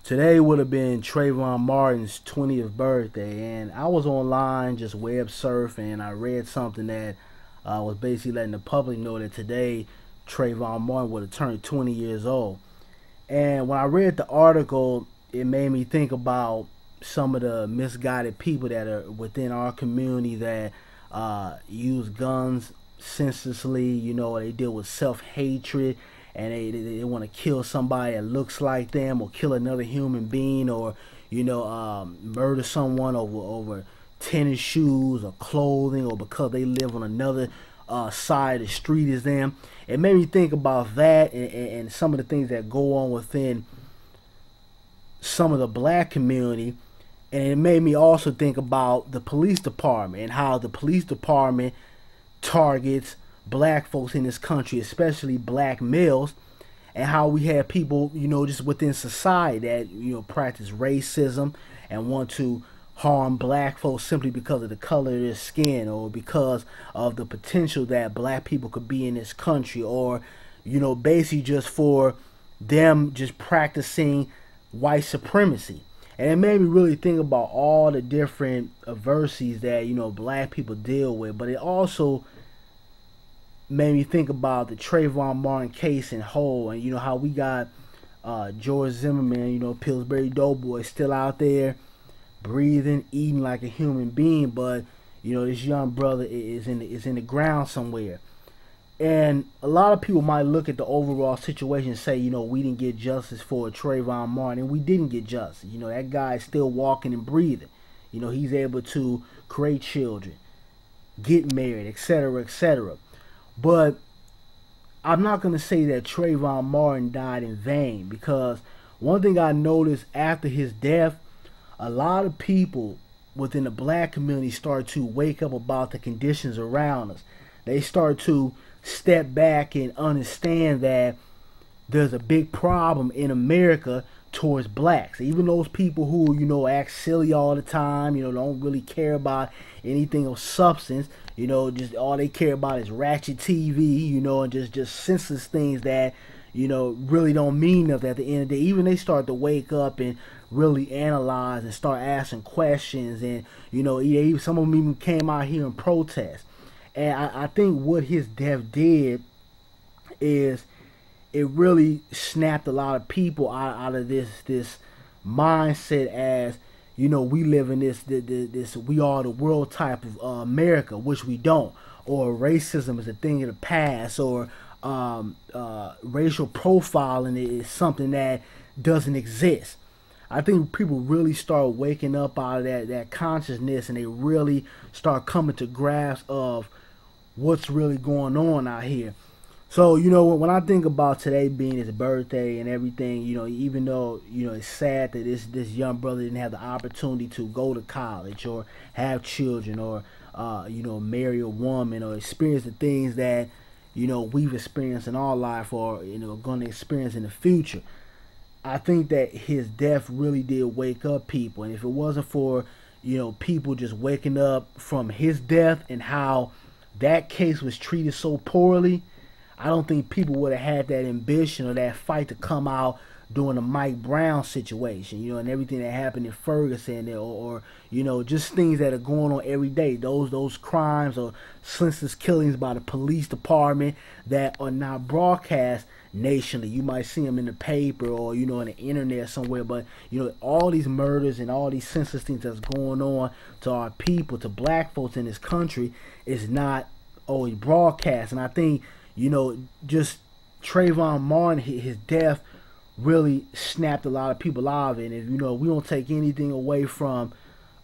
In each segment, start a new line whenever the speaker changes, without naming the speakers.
Today would have been Trayvon Martin's 20th birthday, and I was online just web surfing, and I read something that was basically letting the public know that today Trayvon Martin would have turned 20 years old. And when I read the article, it made me think about some of the misguided people that are within our community that use guns senselessly. They deal with self-hatred, and they want to kill somebody that looks like them, or kill another human being, or murder someone over tennis shoes or clothing, or because they live on another side of the street as them. It made me think about that, and some of the things that go on within some of the black community. And it made me also think about the police department and how the police department targets black folks in this country, especially black males, and how we have people, just within society that, practice racism and want to harm black folks simply because of the color of their skin, or because of the potential that black people could be in this country, or, basically just for them just practicing white supremacy. And it made me really think about all the different adversities that, black people deal with. But it also made me think about the Trayvon Martin case in whole, and, how we got George Zimmerman, Pillsbury Doughboy, still out there breathing, eating like a human being, but, this young brother is in the ground somewhere. And a lot of people might look at the overall situation and say, we didn't get justice for Trayvon Martin, and we didn't get justice. That guy is still walking and breathing. He's able to create children, get married, etc., etc. But I'm not going to say that Trayvon Martin died in vain, because one thing I noticed after his death, a lot of people within the black community start to wake up about the conditions around us. They start to step back and understand that there's a big problem in America towards blacks. Even those people who, act silly all the time, don't really care about anything of substance, just all they care about is ratchet TV, and just senseless things that, really don't mean nothing at the end of the day. Even they start to wake up and really analyze and start asking questions, and, some of them even came out here and protest. And I think what his death did is it really snapped a lot of people out of this mindset as, we live in this we are the world type of America, which we don't, or racism is a thing of the past, or racial profiling is something that doesn't exist. I think people really start waking up out of that consciousness, and they really start coming to grasp of what's really going on out here. So, when I think about today being his birthday and everything, even though, it's sad that this young brother didn't have the opportunity to go to college, or have children, or, marry a woman, or experience the things that, we've experienced in our life, or, going to experience in the future. I think that his death really did wake up people. And if it wasn't for, people just waking up from his death and how that case was treated so poorly, I don't think people would have had that ambition or that fight to come out during the Mike Brown situation, and everything that happened in Ferguson, or just things that are going on every day. Those crimes or senseless killings by the police department that are not broadcast nationally. You might see them in the paper, or in the internet somewhere, but all these murders and all these senseless things that's going on to our people, to black folks in this country, is not always broadcast. And I think just Trayvon Martin, his death really snapped a lot of people out of it. And if we don't take anything away from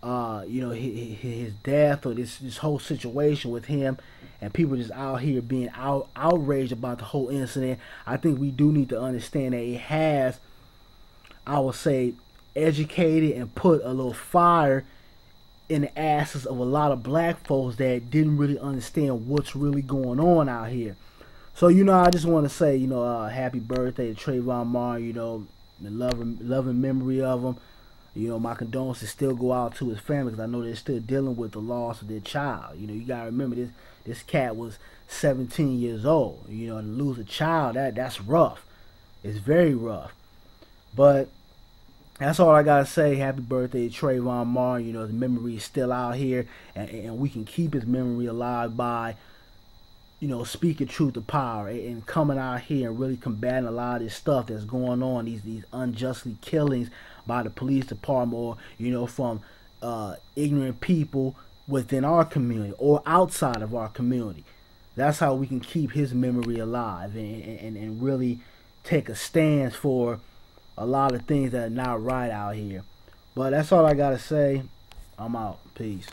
his death, or this whole situation with him, and people just out here being outraged about the whole incident, I think we do need to understand that it has, I would say, educated and put a little fire in the asses of a lot of black folks that didn't really understand what's really going on out here. So, I just want to say, happy birthday to Trayvon Martin, the loving memory of him. My condolences still go out to his family, because I know they're still dealing with the loss of their child. You got to remember, this cat was 17 years old. To lose a child, that's rough. It's very rough. But That's all I gotta say. Happy birthday, Trayvon Martin. You know, his memory is still out here, and we can keep his memory alive by, you know, speaking truth to power and coming out here and really combating a lot of this stuff that's going on, these unjustly killings by the police department, or you know, from ignorant people within our community or outside of our community. That's how we can keep his memory alive, and really take a stance for a lot of things that are not right out here. But that's all I gotta say. I'm out. Peace.